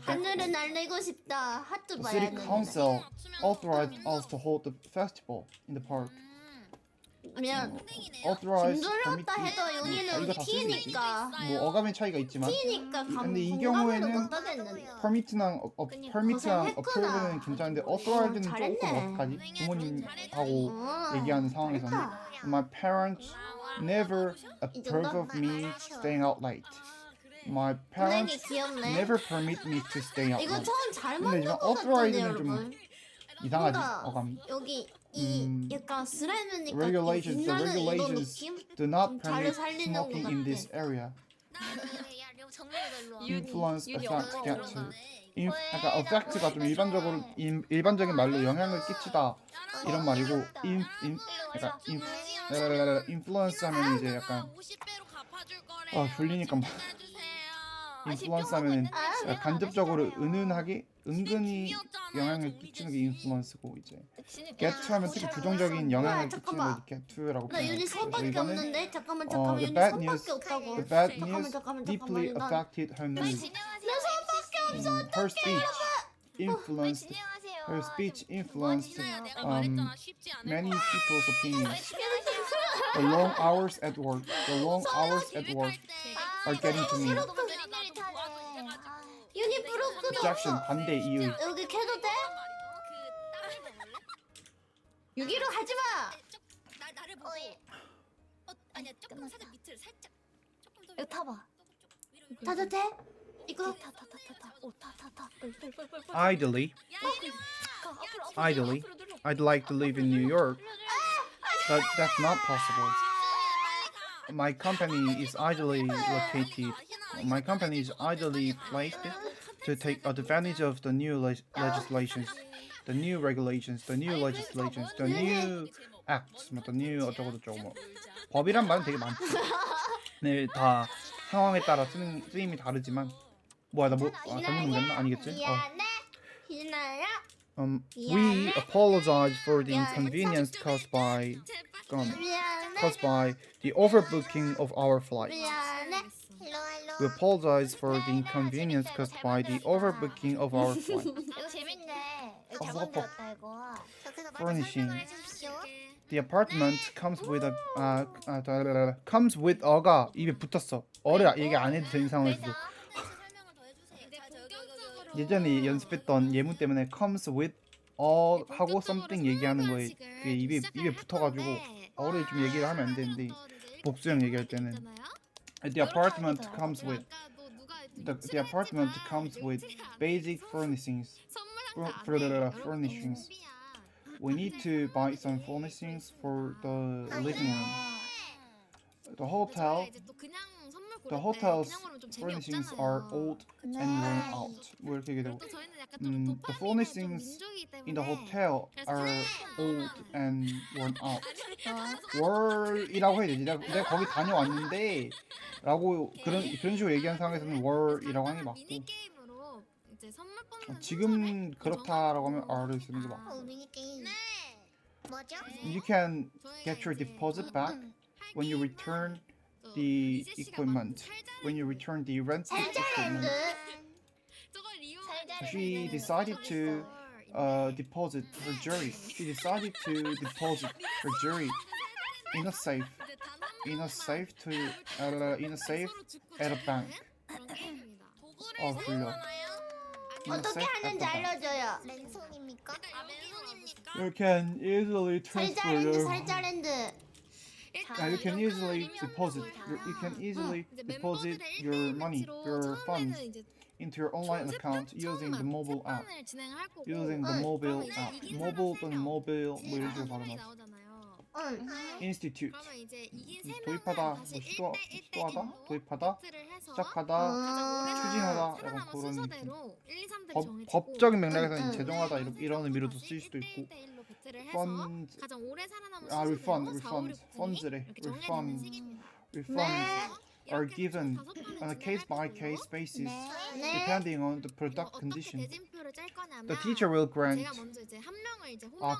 하늘을 날리고 싶다. 하트 The 봐야 city 되는데. council authorized us to hold the festival in the park. 그러면 Authorized 힘들었다 해도 윤희는 이거 다 쓰지. T니까. 뭐 어감의 차이가 있지만 T니까 근데 이 공감을 경우에는 못 하겠는데. permit랑 고생했구나. approve는 괜찮은데 authorize는 잘했네. 조금 어떡하지? 부모님하고 어. 얘기하는 상황에서는 My parents never approve of me staying out late. My 은행이 parents 귀엽네. never permit me to stay out 이거 late. 처음 잘 근데 만든 이거 것 같은데 authorize는 좀 여러분. 이상하지 뭔가 어감이. 여기 이 약간 슬라임이니까 이 Regulations, the 빛나는 이런 regulations 느낌? do not 좀 잘 permit 살리는 것 smoking in 같아. this area. influence, 윤이 affect, 엄마 get 그런 to. 거네. 약간 affect가 좀 일반적으로 일반적인 말로 영향을 끼치다 이런 말이고 약간 influence 하면 이제 약간 불리니까 influence 하면은 간접적으로 은은하게 은근히 영향을 끼치는 게 influence고 이제 get to 하면 특히 부정적인 영향을 끼치는 걸 get to라고 나 윤이 표현해요. 손밖에 이거는 없는데 잠깐만 the 윤이 bad 손밖에 news, 없다고. the bad 잠깐만, news 잠깐만, deeply 잠깐만, 난- affected her mood. Her speech influenced her speech influenced many people's opinions. The long hours at work, are getting to me. 윤이 브로크 Objection 반대 이의. 여기 캐도 돼? 여기로 가지 마. 나를 보고 아니야 조금 살짝 밑을 살짝 조금 더 이거 타봐. 타도 돼? 이거 타타타타타. 오 타타타. Ideally, I'd like to live in New York, but that's not possible. My company is ideally located. My company is ideally placed to take advantage of the new legislations, the new regulations, the new legislations, the new acts, the new 어쩌고 저쩌고 뭐 법이란 말은 되게 많죠. 네, 다 상황에 따라 쓰임이 다르지만 뭐야 나 잘못 넘겼나? 아니겠지? 미안해. 희나야. We apologize for the inconvenience caused by 미안해. the overbooking of our flight. 미안해. We apologize for the inconvenience caused by the overbooking of our flight. 이거 재밌네. 이거 아, 잘못 들었다 이거. Furnishing. The apartment comes with comes with a가 입에 붙었어. 어를 얘기 안 해도 되는 상황에서도 예전에 연습했던 예문 때문에 comes with 하고 something 얘기하는 거에 그게 입에 붙어가지고 어를 좀 얘기를 하면 안 되는데 복수형 얘기할 때는 the apartment comes with basic furnishings. Furnishings. We need to buy some furnishings for the living room. The hotel's furnishings are old and worn out. 뭐 이렇게 얘기되고 the furnishings in the hotel are old and worn out. were이라고 해야 되지. 내가 거기 다녀왔는데 라고 그런 식으로 얘기한 상황에서는 were이라고 하는 게 맞고 지금 그렇다라고 하면 are를 쓰는 게 맞고 미니게임. 뭐죠? You can get your deposit back when you return the equipment. When you return the rented equipment. She decided to deposit her jewelry. She decided to deposit her jewelry in a safe at a bank. 불려. In a 어떻게 safe at 하는지 the bank. 알려줘요. 맨손입니까? You can easily transfer your. 살자랜드. You can easily deposit. You can easily deposit your money, your funds into your online account using the mobile app. Using the mobile app. mobile 또는 mobile 뭐 이런 식으로 발음하죠. 응. Institute. 도입하다, 뭐 시도하다, 도입하다, 시작하다, 추진하다, 약간 그런 느낌. 법적인 맥락에서는 제정하다 이런 의미로도 쓰일 수도 있고. funds, funds래. refunds are given on a case-by-case basis depending on the product condition. The teacher will grant.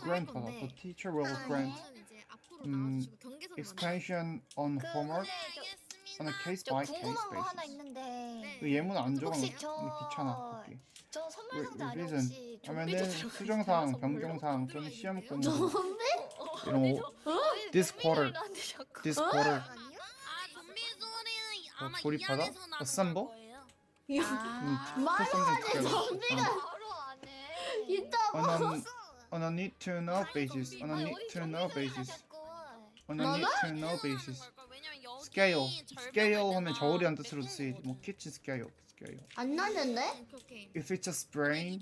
grant 받아. The teacher will grant extension on homework on a 저 case-by-case 궁금한 거 하나 basis. 있는데 그 예문 안 적어놓으면 혹시 저- 귀찮아. 그게. 저 선물 상자 안에 revision 혹시 하면은 좀비도 들어가 수정상, 있어요? 변경상 또는 시험 공부 좀비? 이런 거. This quarter. This quarter. 조립하다. assemble. 말로 하지 together. 좀비가 바로 안 해. 있다고. On a need to know basis. On a need to know basis. On a need to know basis. Scale. Scale 하면 저울이란 뜻으로 쓰이지. 뭐 kitchen scale. 안 나는데? If it's a sprain,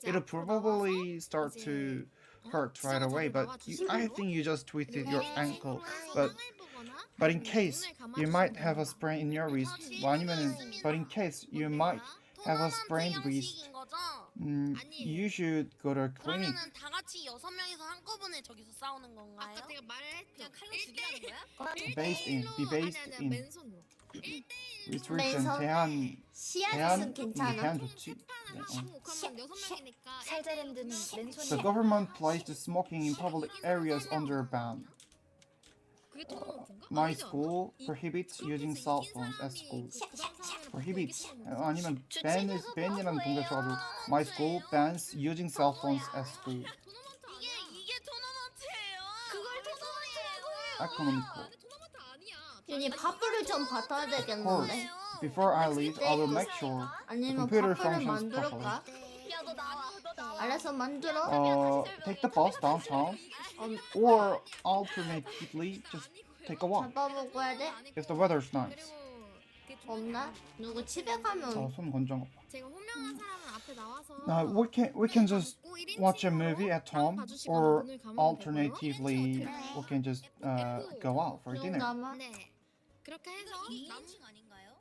it'll probably start to hurt right away. But I think you just twisted your ankle. But But in case you might have a sprain in your wrist. 뭐 아니면은 but in case you might have a sprained wrist. You should go to a clinic. 그러면은 다 같이 6명이서 한꺼번에 저기서 싸우는 건가요? 아까 내가 말했죠. 그냥 칼로 죽이라는 거야? Be based in 맨손으로. restriction 맨손? 제한 씨앗은 괜찮아? 제한 좋지. 그러면 6명이니까 살자랜드는 The 맨손이야. government placed smoking in public areas under a ban. 그게 토너먼트인가? My school prohibits using cell phones at school. prohibits 아니면 ban이라는 동사 써가지고 My school bans using cell phones at school. 이게 토너먼트예요. 그걸 토너먼트라고. Economical. 토너먼트 아니야. 윤희 밥을 좀 받아야 Of course. 되겠는데. Before I leave, I will make sure 아니면 computer 밥을 functions 만들까? 야너 나와. 너 나와. 알아서 만들어. take the bus downtown, or alternatively just take a walk 잡아 먹어야 돼? if the weather's nice. 없나? 누구 집에 가면 손 건장. 제가 호명한 사람은 앞에 나와서 We can just watch a movie at home, or alternatively we can just go out for dinner. 농담아? 네. 그렇게 해서 2인칭 아닌가요?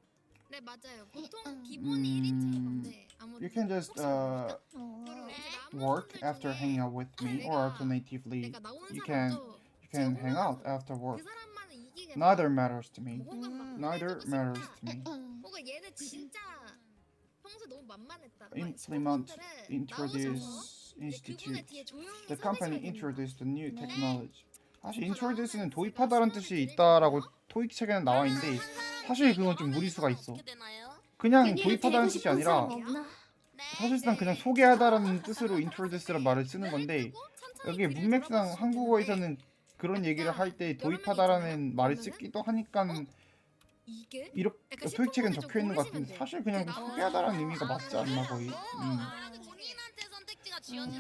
네, 맞아요. 보통 기본이 1인칭인 건데 아무튼 You can just work after hanging out with me, or alternatively 내가 나오는 you can 사람도 hang out after work. 그 사람만은 이기겠다. Neither matters to me. 뭔가 막 Neither 보여주고 matters 싶다. to me. 뭔가 얘네 진짜 평소에 너무 만만했다. Implement, introduce, institute. The company introduced a new technology. 사실 introduce는 도입하다라는 뜻이 있다라고 토익 책에는 나와 있는데 사실 그건 좀 무리수가 있어. 그냥 도입하다는 뜻이 아니라 사실상 그냥 소개하다라는 뜻으로 introduce라는 말을 쓰는 건데 여기 문맥상 한국어에서는 그런 얘기를 할 때 도입하다라는 말을 쓰기도 하니까 이게 이렇게 토익 책엔 적혀 있는 것 같은데 사실 그냥 소개하다라는 의미가 맞지 않나 거의.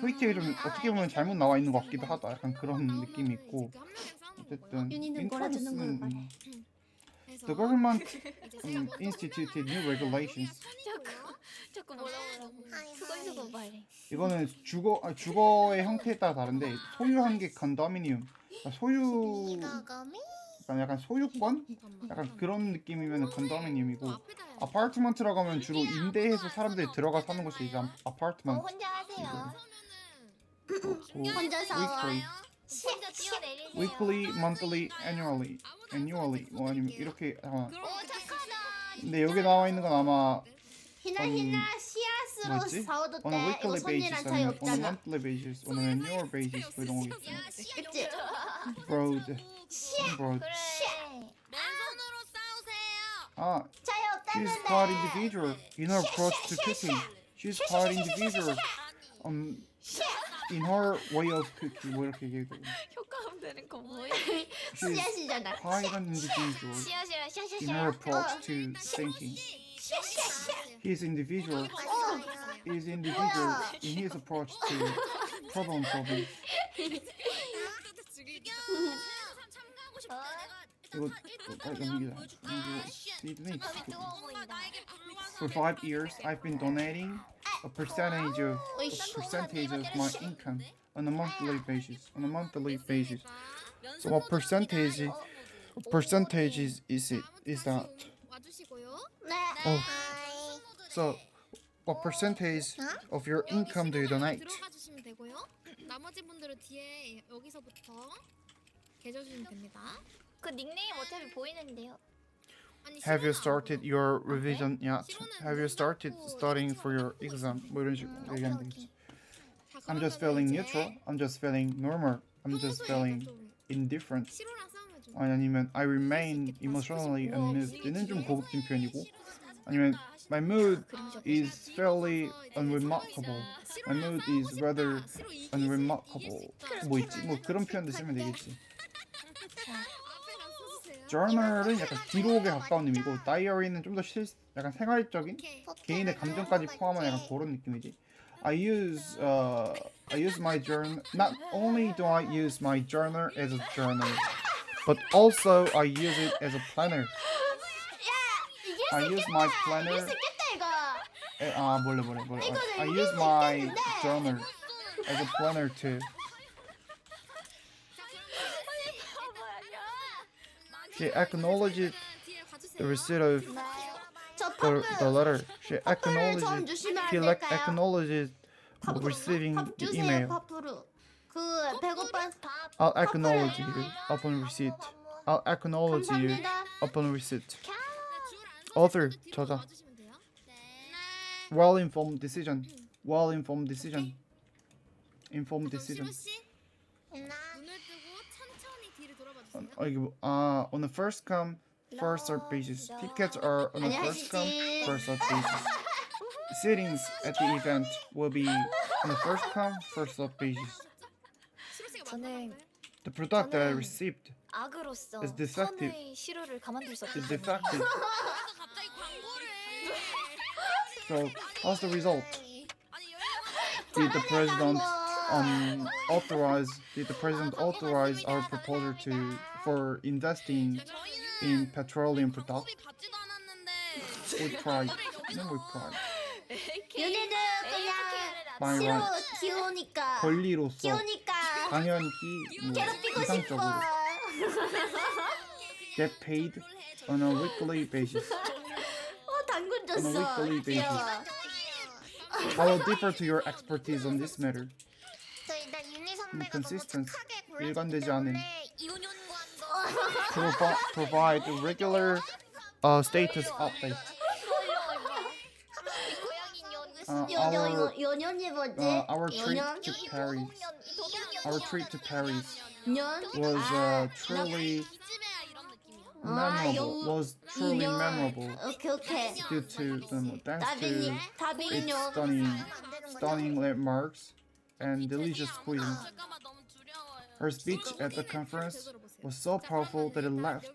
토익 책이 좀 어떻게 보면 잘못 나와 있는 것 같기도 하다. 약간 그런 느낌이 있고 어쨌든 윤희는 몰아주는 걸 introduce는 말해. The government instituted new regulations. 자꾸 뭐라고 수건수건 말해. 이거는 주거의 형태에 따라 다른데 소유한 게 컨도미니움. 그러니까 소유 약간 소유권? 약간 그런 느낌이면 컨도미니움이고 아파트먼트라고 하면 주로 임대해서 사람들이 들어가 사는 곳이 이제 아파트먼트. 혼자 하세요. 혼자 weekly, 혼자 뛰어내리세요. weekly, monthly, annually 뭐 아니면 이렇게 오 착하다. 근데 여기 나와 있는 건 아마 희나 씨앗으로 뭐였지? 사오도 on a 때 이거 weekly basis 손이랑 차이 아니면 on a 없잖아. monthly basis, on an annual basis 뭐 이런 거 있잖아. 그치? broad. 그래. 맨손으로 싸우세요. 아, 차이 she's 없다는데. quite individual in her approach to cooking. She's quite individual in her way of cooking. 뭐 이렇게 얘기해도 효과음 되는 거 뭐야? she's 씨앗이잖아. quite an individual 씨앗이랑 in her 샤샤샤. approach to thinking. He's individual. He's individual in his approach to problem solving. 참가하고 싶다. 이거 여기다. 이거 뜨거워 보인다. For 5 years, I've been donating a percentage of my income on a monthly basis. On a monthly basis. So what percentage is it? Is that? 와주시고요. 네. Oh. So what percentage of your income do you donate? 들어가 주시면 되고요. 나머지 분들은 뒤에 여기서부터 계셔 주시면 됩니다. 그 닉네임 어차피 보이는데요. 아니, Have you 시간은 started your revision yet? 실온은 Have you started 끝났고 studying for your exam? 뭐 이런 식으로 얘기하면 되겠지. 자, I'm just 그러면은 feeling 이제 neutral. I'm just feeling normal. I'm just 평소에 feeling 좀 indifferent. 시로랑 싸우면 좀 아니면 I remain emotionally unmoved는 좀 고급진 표현이고 아니면 my mood is fairly unremarkable. My mood is rather unremarkable. 뭐 있지? 뭐 그런 표현도 쓰면 되겠지. journal은 약간 기록에 가까운 의미고 diary는 좀 더 약간 생활적인 개인의 감정까지 포함한 약간 그런 느낌이지. I use my journal. Not only do I use my journal as a journal, but also I use it as a planner. I use my planner. 있겠다 이거. 아 몰래. I use my journal as a planner too. She acknowledged the receipt of 저 the 퍼플 letter. She 퍼플 좀 acknowledged. 주시면 안 He 될까요? acknowledged 퍼플, receiving 밥 the 주세요 email. 퍼플. 그 배고파. I'll acknowledge you upon receipt. I'll acknowledge you 감사합니다. upon receipt. Author 저자. Well-informed decision. Well-informed decision. Informed decision. 눈을 뜨고 천천히 뒤를 돌아봐 주세요. 이게 on a first come, first served basis. Tickets are on a first come, 안녕하시지. first served basis. Sittings at the event will be on a first come, first served basis. 저는 The product that I received 악으로서 It's defective. 선의 시로를 가만둘 수 is 없기 때문에 defective. 갑자기 광고를 So, how's the result? 아니 여행하는 Did the president authorize our proposal for investing in petroleum products? 받지도 않았는데 With pride. No, with pride. 윤희는 그냥 My 싫어 right. 귀여우니까. 권리로서 귀여우니까 당연히 괴롭히고 이상적으로 싶어. get paid on a weekly basis. 당근 On a 줬어. weekly basis. 귀여워. I will differ to your expertise on this matter. 저희 나 윤희 선배가 Consistent. 너무 착하게 골라줬기 일관되지 않은. 때문에 이혼연구원도 Provide regular status update. 연연이 뭐지? Our trip 연연? to Paris. Our trip to Paris 년? was truly 기집애야 이런 느낌이야. memorable. Was truly 연. memorable 오케이 오케이. due to thanks 다빈이 to 다빈이 its 년. stunning landmarks and delicious cuisine. 잠깐만 너무 두려워요. Her speech at the conference was so powerful that it left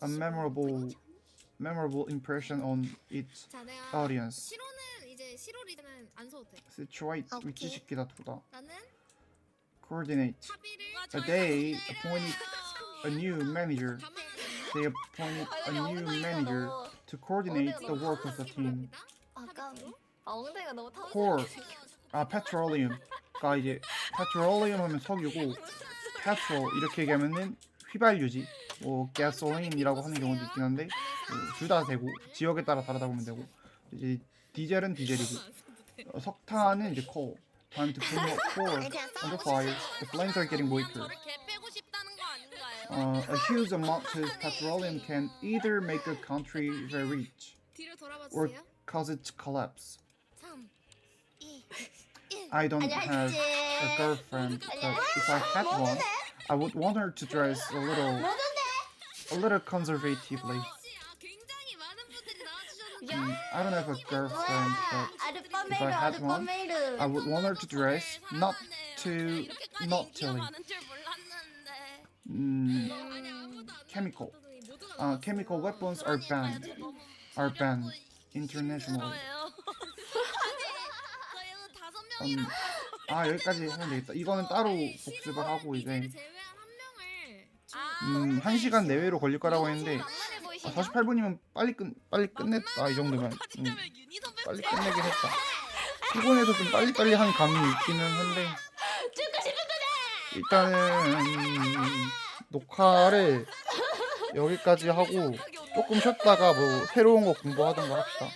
a memorable impression on its 자, 내가 audience. 시로는 이제 시로리는 안 써도 돼. Situate 위치시키다 두다. 나는 Coordinate. 합의를 They appointed a new manager. They appointed a new manager to coordinate the work of the team. 아까 엉덩이가 너무 타고 Core. petroleum가 이제 petroleum 하면 석유고 petrol 이렇게 얘기하면은 휘발유지. 뭐 gasoline이라고 하는 경우도 있긴 한데 둘 다 되고 지역에 따라 다르다 보면 되고 이제 디젤은 디젤이고 석탄은 이제 coal. Time to put more coal on the fire. The flames are getting weaker. 저를 개 빼고 싶다는 거 아닌가요? A huge amount of petroleum can either make a country very rich 뒤를 돌아봐 or 주세요. cause it to collapse. 3, 2, I don't have a girlfriend, but if I had one, I would want her to dress a little conservatively. 굉장히 많은 분들이 나와주셨는데 I don't have a girlfriend, but 아르빠메르 I had one, 아르빠메르. I would want her to dress not too naughty. 많은 줄 몰랐는데. 아니 아무도 안 Chemical. 나왔더니 모두가 나왔어요. Chemical weapons are banned. Are banned internationally. 힘들어요. 저희 5명이랑 여기까지 하면 되겠다. 이거는 따로 복습을 하고 이제 제외한 한 명을 1시간 내외로 걸릴 거라고 했는데 낭만해 보이시냐? 48분이면 빨리 끝냈다 이 정도면 그러면 윤희 선배 빨리 끝내긴 했다. 피곤해서 좀 빨리 한 감이 있기는 한데 일단은 녹화를 여기까지 하고 조금 쉬었다가 뭐 새로운 거 공부하던가 합시다.